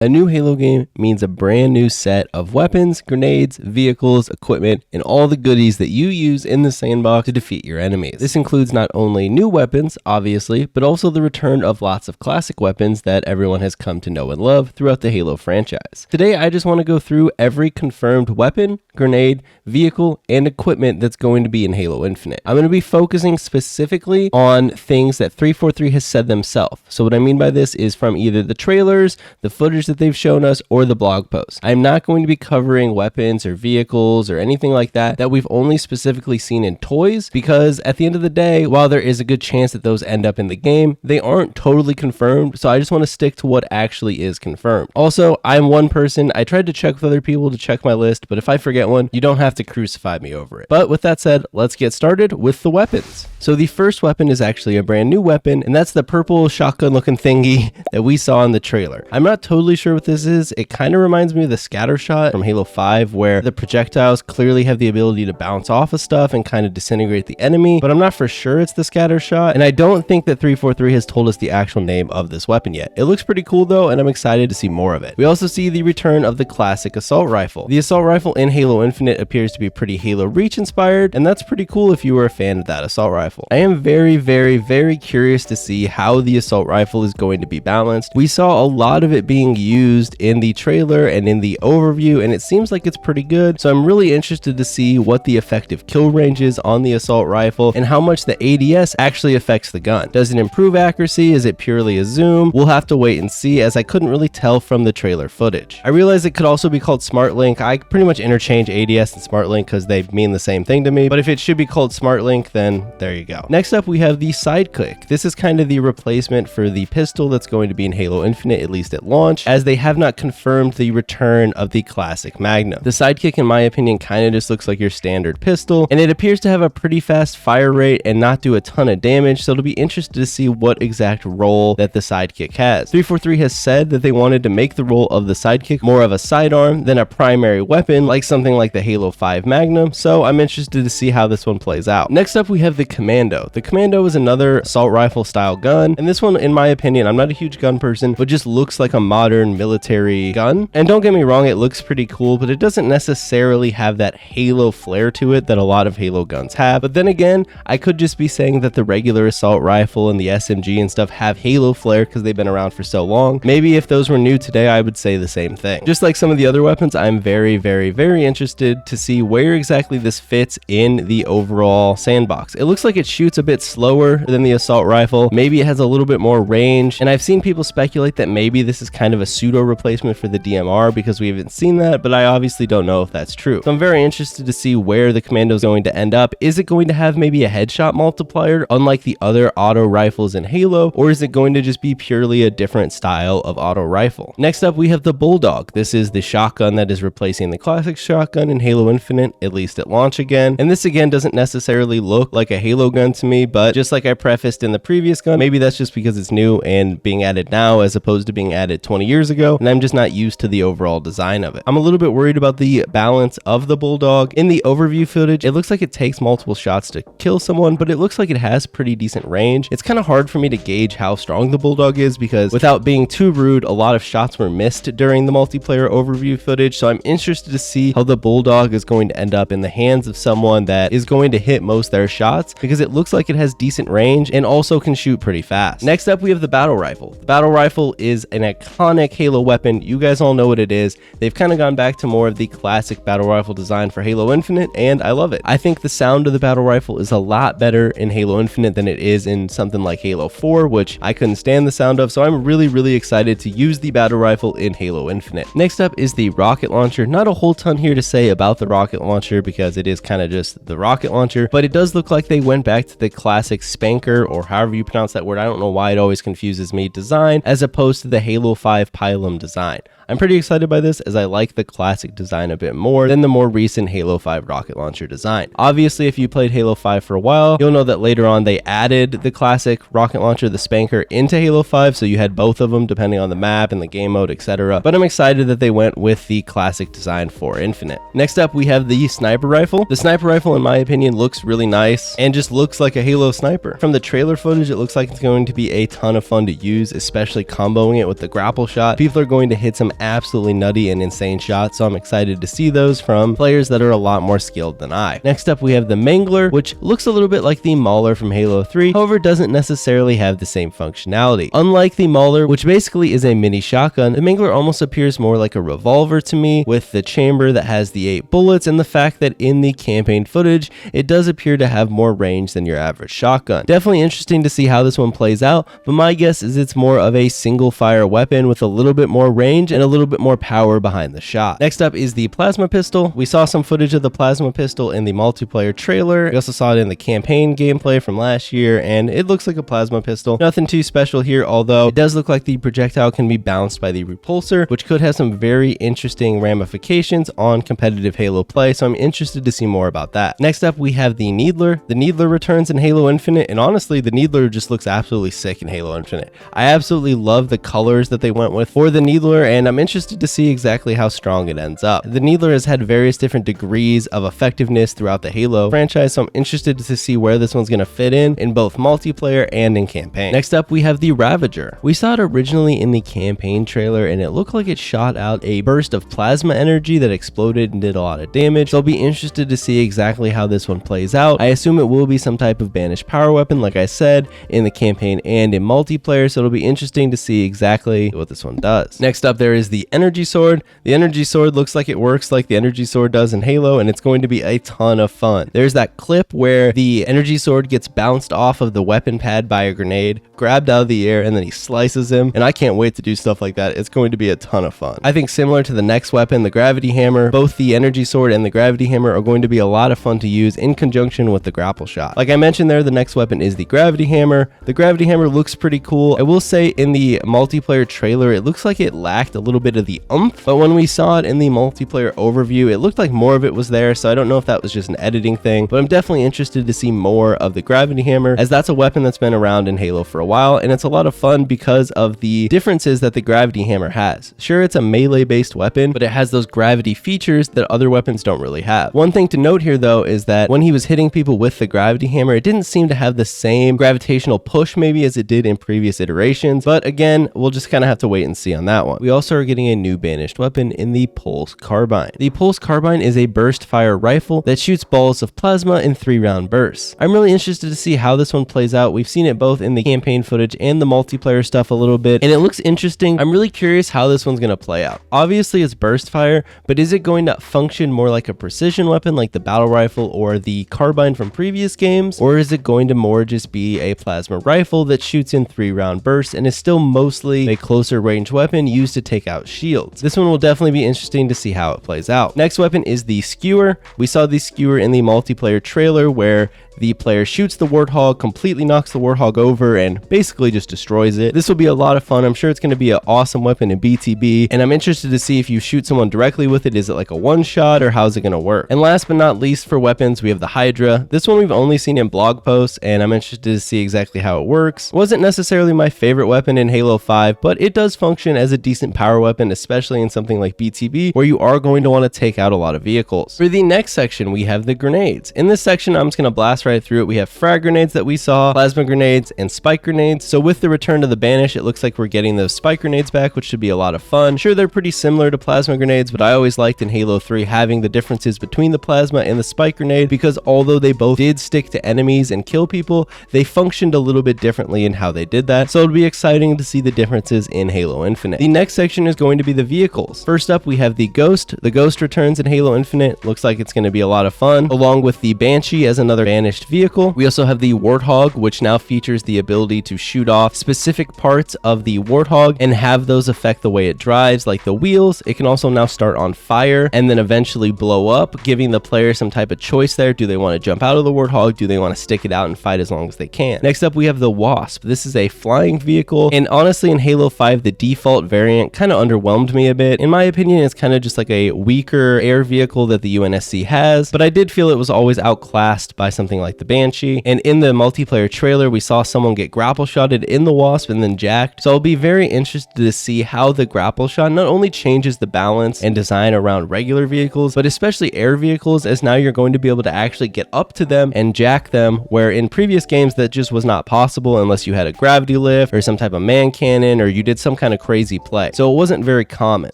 A new Halo game means a brand new set of weapons, grenades, vehicles, equipment, and all the goodies that you use in the sandbox to defeat your enemies. This includes not only new weapons, obviously, but also the return of lots of classic weapons that everyone has come to know and love throughout the Halo franchise. Today, I just want to go through every confirmed weapon, grenade, vehicle, and equipment that's going to be in Halo Infinite. I'm going to be focusing specifically on things that 343 has said themselves. So what I mean by this is from either the trailers, the footage that they've shown us, or the blog posts. I'm not going to be covering weapons or vehicles or anything like that we've only specifically seen in toys, because at the end of the day, while there is a good chance that those end up in the game, they aren't totally confirmed, so I just want to stick to what actually is confirmed. Also, I'm one person. I tried to check with other people to check my list, but if I forget one, you don't have to crucify me over it. But with that said, let's get started with the weapons. So the first weapon is actually a brand new weapon, and that's the purple shotgun looking thingy that we saw in the trailer. I'm not totally sure what this is. It kind of reminds me of the scatter shot from Halo 5, where the projectiles clearly have the ability to bounce off of stuff and kind of disintegrate the enemy, but I'm not for sure it's the scatter shot, and I don't think that 343 has told us the actual name of this weapon yet. It looks pretty cool though, and I'm excited to see more of it. We also see the return of the classic assault rifle. The assault rifle in Halo Infinite appears to be pretty Halo Reach inspired, and that's pretty cool if you were a fan of that assault rifle. I am very curious to see how the assault rifle is going to be balanced. We saw a lot of it being used in the trailer and in the overview, and it seems like it's pretty good, so I'm really interested to see what the effective kill range is on the assault rifle and how much the ADS actually affects the gun. Does it improve accuracy? Is it purely a zoom? We'll have to wait and see, as I couldn't really tell from the trailer footage. I realize it could also be called Smart Link. I pretty much interchange ADS and Smart Link because they mean the same thing to me, but if it should be called Smart Link, then there you go. Next up, we have the sidekick. This is kind of the replacement for the pistol that's going to be in Halo Infinite, at least at launch, as they have not confirmed the return of the classic Magnum. The sidekick, in my opinion, kind of just looks like your standard pistol, and it appears to have a pretty fast fire rate and not do a ton of damage, so it'll be interesting to see what exact role that the sidekick has. 343 has said that they wanted to make the role of the sidekick more of a sidearm than a primary weapon, like something like the Halo 5 Magnum, so I'm interested to see how this one plays out. Next up, we have the Commando. The Commando is another assault rifle style gun, and this one, in my opinion, I'm not a huge gun person, but just looks like a modern military gun. And don't get me wrong, it looks pretty cool, but it doesn't necessarily have that Halo flair to it that a lot of Halo guns have. But then again, I could just be saying that the regular assault rifle and the SMG and stuff have Halo flair because they've been around for so long. Maybe if those were new today, I would say the same thing. Just like some of the other weapons, I'm very interested to see where exactly this fits in the overall sandbox. It looks like it shoots a bit slower than the assault rifle. Maybe it has a little bit more range, and I've seen people speculate that maybe this is kind of a pseudo replacement for the DMR because we haven't seen that, but I obviously don't know if that's true. So I'm very interested to see where the Commando is going to end up. Is it going to have maybe a headshot multiplier unlike the other auto rifles in Halo, or is it going to just be purely a different style of auto rifle? Next up, we have the Bulldog. This is the shotgun that is replacing the classic shotgun in Halo Infinite, at least at launch again. And this again doesn't necessarily look like a Halo gun to me, but just like I prefaced in the previous gun, maybe that's just because it's new and being added now as opposed to being added 20 years ago, and I'm just not used to the overall design of it. I'm a little bit worried about the balance of the Bulldog. In the overview footage, it looks like it takes multiple shots to kill someone, but it looks like it has pretty decent range. It's kind of hard for me to gauge how strong the Bulldog is because, without being too rude, a lot of shots were missed during the multiplayer overview footage, so I'm interested to see how the Bulldog is going to end up in the hands of someone that is going to hit most of their shots, because it looks like it has decent range and also can shoot pretty fast. Next up, we have the Battle Rifle. The Battle Rifle is an iconic Halo weapon. You guys all know what it is. They've kind of gone back to more of the classic Battle Rifle design for Halo Infinite, and I love it. I think the sound of the Battle Rifle is a lot better in Halo Infinite than it is in something like Halo 4, which I couldn't stand the sound of, so I'm really excited to use the Battle Rifle in Halo Infinite. Next up is the Rocket Launcher. Not a whole ton here to say about the Rocket Launcher because it is kind of just the Rocket Launcher, but it does look like they went back to the classic Spanker, or however you pronounce that word, I don't know why it always confuses me, design, as opposed to the Halo 5 Pylum design. I'm pretty excited by this, as I like the classic design a bit more than the more recent Halo 5 rocket launcher design. Obviously, if you played Halo 5 for a while, you'll know that later on they added the classic rocket launcher, the Spanker, into Halo 5, so you had both of them depending on the map and the game mode, etc. But I'm excited that they went with the classic design for Infinite. Next up, we have the sniper rifle. The sniper rifle, in my opinion, looks really nice and just looks like a Halo sniper. From the trailer footage, it looks like it's going to be a ton of fun to use, especially comboing it with the grapple shot. shot, people are going to hit some absolutely nutty and insane shots, so I'm excited to see those from players that are a lot more skilled than I. Next up, we have the Mangler, which looks a little bit like the Mauler from Halo 3, however doesn't necessarily have the same functionality. Unlike the Mauler, which basically is a mini shotgun, the Mangler almost appears more like a revolver to me, with the chamber that has the 8 bullets and the fact that in the campaign footage, it does appear to have more range than your average shotgun. Definitely interesting to see how this one plays out, but my guess is it's more of a single fire weapon with a little bit more range and a little bit more power behind the shot. Next up is the plasma pistol. We saw some footage of the plasma pistol in the multiplayer trailer. We also saw it in the campaign gameplay from last year, and it looks like a plasma pistol. Nothing too special here, although it does look like the projectile can be bounced by the repulsor, which could have some very interesting ramifications on competitive Halo play, so I'm interested to see more about that. Next up, we have the Needler. The Needler returns in Halo Infinite, and honestly, the Needler just looks absolutely sick in Halo Infinite. I absolutely love the colors that they went with for the Needler, and I'm interested to see exactly how strong it ends up. The Needler has had various different degrees of effectiveness throughout the Halo franchise, so I'm interested to see where this one's going to fit in both multiplayer and in campaign. Next up, we have the Ravager. We saw it originally in the campaign trailer, and it looked like it shot out a burst of plasma energy that exploded and did a lot of damage, so I'll be interested to see exactly how this one plays out. I assume it will be some type of banished power weapon, like I said, in the campaign and in multiplayer, so it'll be interesting to see exactly what this one does. Next up, there is the Energy Sword. The Energy Sword looks like it works like the Energy Sword does in Halo, and it's going to be a ton of fun. There's that clip where the Energy Sword gets bounced off of the weapon pad by a grenade, grabbed out of the air, and then he slices him, and I can't wait to do stuff like that. It's going to be a ton of fun. I think similar to the next weapon, the Gravity Hammer, both the Energy Sword and the Gravity Hammer are going to be a lot of fun to use in conjunction with the grapple shot. Like I mentioned there, the next weapon is the Gravity Hammer. The Gravity Hammer looks pretty cool. I will say in the multiplayer trailer, it looks like it lacked a little bit of the oomph, but when we saw it in the multiplayer overview, it looked like more of it was there, so I don't know if that was just an editing thing, but I'm definitely interested to see more of the Gravity Hammer, as that's a weapon that's been around in Halo for a while, and it's a lot of fun because of the differences that the Gravity Hammer has. Sure, it's a melee-based weapon, but it has those gravity features that other weapons don't really have. One thing to note here, though, is that when he was hitting people with the Gravity Hammer, it didn't seem to have the same gravitational push maybe as it did in previous iterations, but again, we'll just kind of have to wait and see on that one. We also are getting a new banished weapon in the Pulse Carbine. The Pulse Carbine is a burst fire rifle that shoots balls of plasma in 3-round bursts. I'm really interested to see how this one plays out. We've seen it both in the campaign footage and the multiplayer stuff a little bit, and it looks interesting. I'm really curious how this one's going to play out. Obviously, it's burst fire, but is it going to function more like a precision weapon like the battle rifle or the carbine from previous games, or is it going to more just be a plasma rifle that shoots in 3-round bursts and is still mostly a closer range weapon used to take out shields? This one will definitely be interesting to see how it plays out. Next weapon is the Skewer. We saw the Skewer in the multiplayer trailer where the player shoots the Warthog, completely knocks the Warthog over, and basically just destroys it. This will be a lot of fun. I'm sure it's going to be an awesome weapon in BTB, and I'm interested to see if you shoot someone directly with it, is it like a one-shot, or how's it going to work? And last but not least, for weapons, we have the Hydra. This one we've only seen in blog posts, and I'm interested to see exactly how it works. Wasn't necessarily my favorite weapon in Halo 5, but it does function as a decent power weapon, especially in something like BTB, where you are going to want to take out a lot of vehicles. For the next section, we have the grenades. In this section, I'm just going to blast right through it. We have frag grenades that we saw, plasma grenades, and spike grenades. So with the return to the Banish, it looks like we're getting those spike grenades back, which should be a lot of fun. Sure, they're pretty similar to plasma grenades, but I always liked in Halo 3 having the differences between the plasma and the spike grenade, because although they both did stick to enemies and kill people, they functioned a little bit differently in how they did that. So it'll be exciting to see the differences in Halo Infinite. The next section is going to be the vehicles. First up, we have the Ghost. The Ghost returns in Halo Infinite. Looks like it's going to be a lot of fun, along with the Banshee as another banished vehicle. We also have the Warthog, which now features the ability to shoot off specific parts of the Warthog and have those affect the way it drives, like the wheels. It can also now start on fire and then eventually blow up, giving the player some type of choice there. Do they want to jump out of the Warthog? Do they want to stick it out and fight as long as they can? Next up, we have the Wasp. This is a flying vehicle, and honestly, in Halo 5, the default variant kind of underwhelmed me a bit. In my opinion, it's kind of just like a weaker air vehicle that the UNSC has, but I did feel it was always outclassed by something like like the Banshee. And in the multiplayer trailer, we saw someone get grapple shotted in the Wasp and then jacked. So I'll be very interested to see how the grapple shot not only changes the balance and design around regular vehicles, but especially air vehicles, as now you're going to be able to actually get up to them and jack them, where in previous games that just was not possible unless you had a gravity lift or some type of man cannon or you did some kind of crazy play. So it wasn't very common.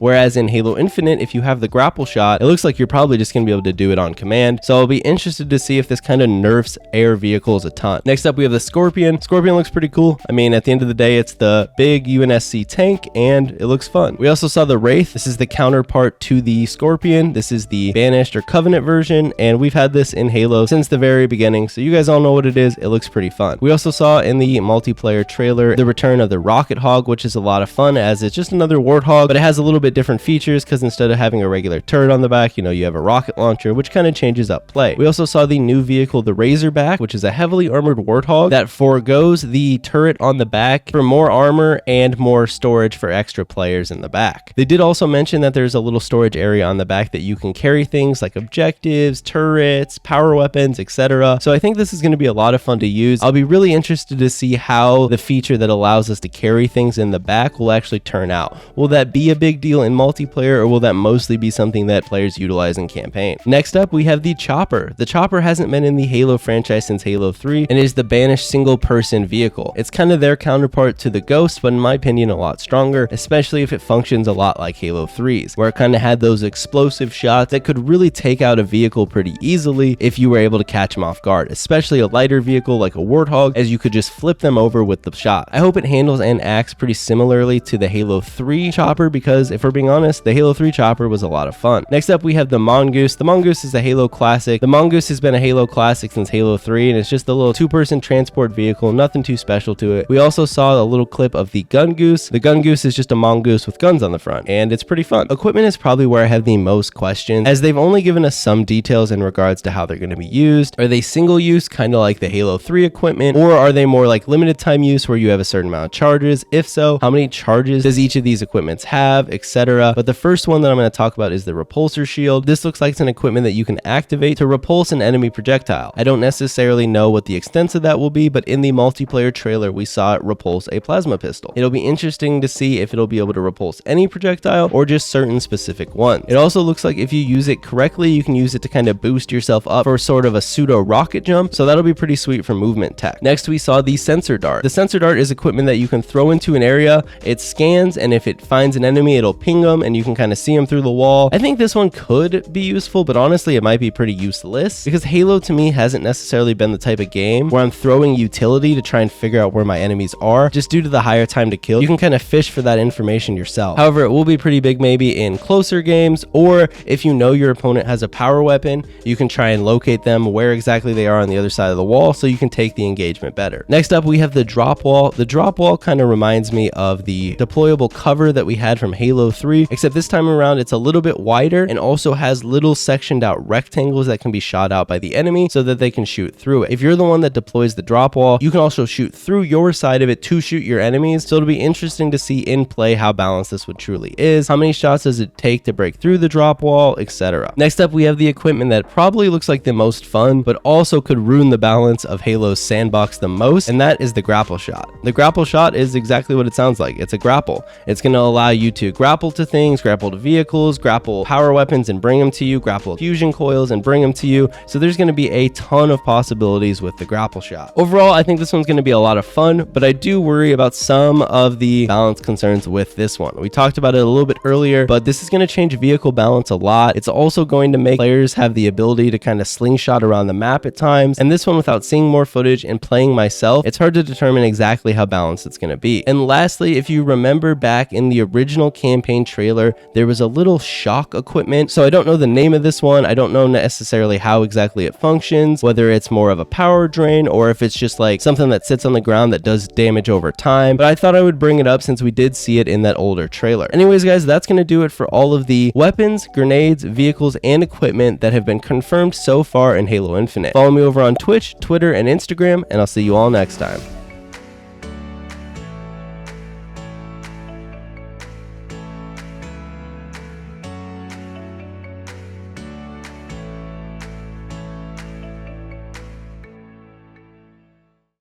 Whereas in Halo Infinite, if you have the grapple shot, it looks like you're probably just going to be able to do it on command. So I'll be interested to see if this kind of nerfs air vehicles a ton. Next up, we have the Scorpion. Scorpion looks pretty cool. I mean, at the end of the day, it's the big UNSC tank and it looks fun. We also saw the Wraith. This is the counterpart to the Scorpion. This is the Banished or Covenant version, and we've had this in Halo since the very beginning, so you guys all know what it is. It looks pretty fun. We also saw in the multiplayer trailer the return of the Rocket Hog, which is a lot of fun as it's just another Warthog, but it has a little bit different features because instead of having a regular turret on the back, you have a rocket launcher, which kind of changes up play. We also saw the new vehicle, the Razorback, which is a heavily armored Warthog that forgoes the turret on the back for more armor and more storage for extra players in the back. They did also mention that there's a little storage area on the back that you can carry things like objectives, turrets, power weapons, etc. So I think this is going to be a lot of fun to use. I'll be really interested to see how the feature that allows us to carry things in the back will actually turn out. Will that be a big deal in multiplayer, or will that mostly be something that players utilize in campaign? Next up, we have the Chopper. The Chopper hasn't been in the Halo franchise since Halo 3 and is the Banished single-person vehicle. It's kind of their counterpart to the Ghost, but in my opinion, a lot stronger, especially if it functions a lot like Halo 3's, where it kind of had those explosive shots that could really take out a vehicle pretty easily if you were able to catch them off guard, especially a lighter vehicle like a Warthog, as you could just flip them over with the shot. I hope it handles and acts pretty similarly to the Halo 3 Chopper, because if we're being honest, the Halo 3 Chopper was a lot of fun. Next up, we have the Mongoose. The Mongoose is a Halo classic. The Mongoose has been a Halo classic since Halo 3, and it's just a little two-person transport vehicle, nothing too special to it. We also saw a little clip of the Gun Goose. The Gun Goose is just a mongoose with guns on the front, and it's pretty fun. Equipment is probably where I have the most questions, as they've only given us some details in regards to how they're going to be used. Are they single use, kind of like the Halo 3 equipment, or are they more like limited time use where you have a certain amount of charges? If so, how many charges does each of these equipments have, etc. But the first one that I'm going to talk about is the Repulsor Shield. This looks like it's an equipment that you can activate to repulse an enemy projectile. I don't necessarily know what the extent of that will be, but in the multiplayer trailer, we saw it repulse a plasma pistol. It'll be interesting to see if it'll be able to repulse any projectile or just certain specific ones. It also looks like if you use it correctly, you can use it to kind of boost yourself up for sort of a pseudo rocket jump, so that'll be pretty sweet for movement tech. Next, we saw the Sensor Dart. The Sensor Dart is equipment that you can throw into an area. It scans, and if it finds an enemy, it'll ping them, and you can kind of see them through the wall. I think this one could be useful, but honestly, it might be pretty useless, because Halo to me hasn't necessarily been the type of game where I'm throwing utility to try and figure out where my enemies are. Just due to the higher time to kill, you can kind of fish for that information yourself. However, it will be pretty big maybe in closer games, or if you know your opponent has a power weapon, you can try and locate them where exactly they are on the other side of the wall so you can take the engagement better. Next up, we have the Drop Wall. The Drop Wall kind of reminds me of the deployable cover that we had from Halo 3, except this time around it's a little bit wider and also has little sectioned out rectangles that can be shot out by the enemy so that they can shoot through it. If you're the one that deploys the Drop Wall, you can also shoot through your side of it to shoot your enemies, so it'll be interesting to see in play how balanced this one truly is. How many shots does it take to break through the drop wall, etc. Next up, we have the equipment that probably looks like the most fun, but also could ruin the balance of Halo's sandbox the most, and that is the grapple shot. The grapple shot is exactly what it sounds like. It's a grapple. It's going to allow you to grapple to things, grapple to vehicles, grapple power weapons and bring them to you, grapple fusion coils and bring them to you. So there's going to be a ton of possibilities with the grapple shot. Overall, I think this one's going to be a lot of fun, but I do worry about some of the balance concerns with this one. We talked about it a little bit earlier, but this is going to change vehicle balance a lot. It's also going to make players have the ability to kind of slingshot around the map at times. And this one, without seeing more footage and playing myself, it's hard to determine exactly how balanced it's going to be. And lastly, if you remember back in the original campaign trailer, there was a little shock equipment. So I don't know the name of this one. I don't know necessarily how exactly it functions, whether it's more of a power drain or if it's just like something that sits on the ground that does damage over time. But I thought I would bring it up since we did see it in that older trailer. Anyways, guys, that's going to do it for all of the weapons, grenades, vehicles, and equipment that have been confirmed so far in Halo Infinite. Follow me over on Twitch, Twitter, and Instagram, and I'll see you all next time.